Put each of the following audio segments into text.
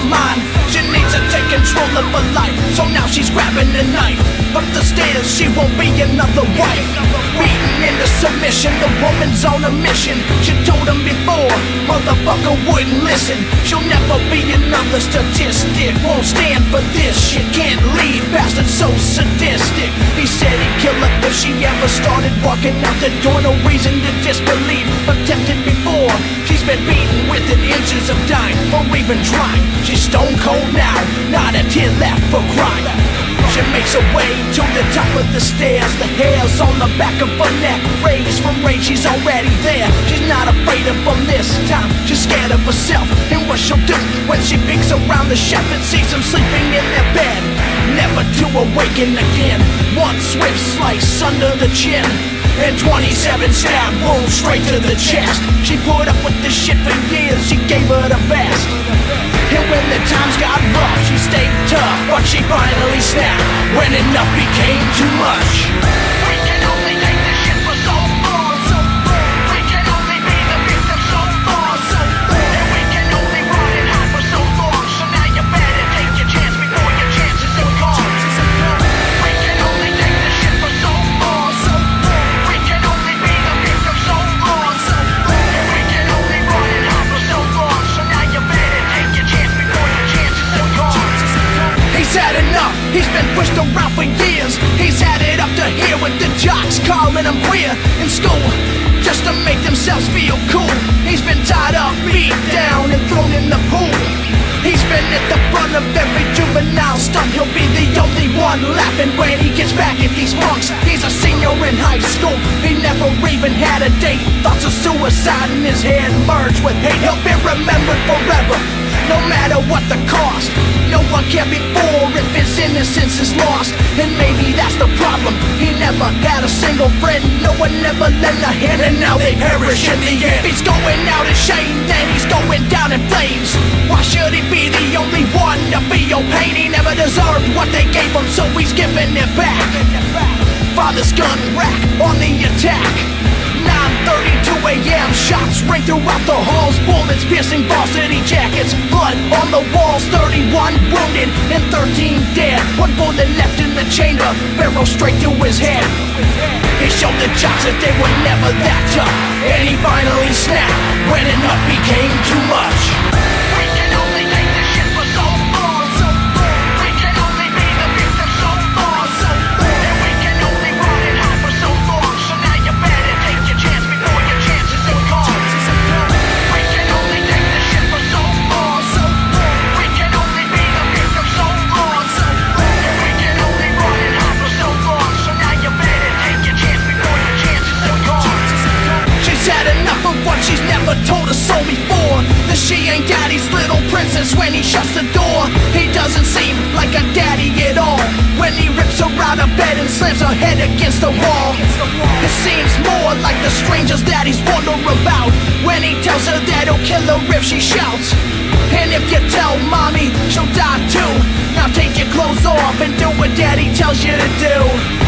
mind. She needs to take control of her life, so now she's grabbing a knife. Up the stairs, she won't be another wife. Beaten into submission, the woman's on a mission. She told him before, motherfucker wouldn't listen. She'll never be another statistic, won't stand for this shit. Can't lead, bastard so sadistic. He said he'd kill her if she ever started walking out the door. No reason to disbelieve, but tempted before. She's been beaten within inches of dying, or even trying. She's stone cold now, not a tear left for crying. She makes her way to the top of the stairs. The hair's on the back of her neck, raised from rage, she's already there. She's not afraid of them this time, she's scared of herself and what she'll do when she peeks around the chef and sees them sleeping in their bed, never to awaken again. One swift slice under the chin and 27 stab wounds straight to the chest. She put up with this shit for years, she gave her the best. And when the times got rough, she stayed tough, but she finally snapped when enough became too much. We can only take this shit for so long, so long. We can only be the victim so long, so long. And we can only run and hide for so long. So now you better take your chance before your chances are gone. We can only take this shit for so long, so long. We can only be the victim so long, so long. And we can only run and hide for so long. So now you better take your chance before your chances are gone. He's had enough, he's been pushed around for years. He's had it up to here with the jocks calling him queer in school, just to make themselves feel cool. He's been tied up, beat down, and thrown in the pool. He's been at the front of every juvenile stunt. He'll be the only one laughing when he gets back at these punks. He's a senior in high school, he never even had a date. Thoughts of suicide in his head merged with hate. He'll be remembered forever, no matter what the cost. No one cared before if his innocence is lost, and maybe that's the problem. He never had a single friend, no one ever lent a hand, and now they perish in the end. He's going out in shame, then he's going down in flames. Why should he be the only one to feel pain? He never deserved what they gave him, so he's giving it back. Father's gun rack on the attack. 9:32 a.m. Shots ring throughout the halls, bullets piercing varsity jackets, blood on the walls. 31 wounded and 13 dead. One bullet left in the chamber, barrel straight through his head. He showed the jocks that they were never that tough, and he finally snapped when enough became too much. We can only take this shit for so long, so long. We can only be the victim so long, so long. And we can only run and hide for so long. So now you better take your chance before your chances are gone. We can only take this shit for so long, so long. We can only be the victim so long, so long. And we can only run and hide for so long. So now you better take your chance before your chances are gone. She's had enough of what she's never told a soul before, that she ain't daddy's little princess when he shuts the door. He doesn't seem like a daddy at all when he rips her out of bed and slams her head against the wall. It seems more like the strangers that he's wondering about when he tells her that he'll kill her if she shouts. And if you tell mommy, she'll die too. Now take your clothes off and do what daddy tells you to do.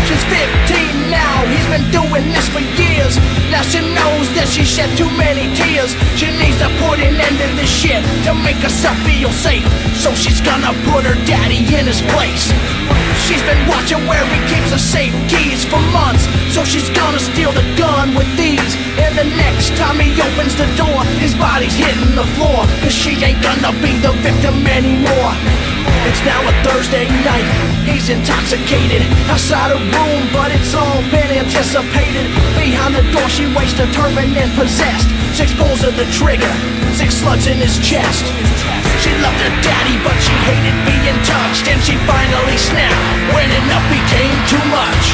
She's 15 now, he's been doing this for years. Now she knows that she shed too many tears. She needs to put an end to this shit to make herself feel safe, so she's gonna put her daddy in his place. She's been watching where he keeps the safe keys for months, so she's gonna steal the gun with these. And the next time he opens the door, his body's hitting the floor, cause she ain't gonna be the victim anymore. It's now a Thursday night, he's intoxicated outside her room, but it's all been anticipated. Behind the door she waits determined and possessed. 6 pulls of the trigger, 6 slugs in his chest. She loved her daddy, but she hated being touched, and she finally snapped when enough became too much.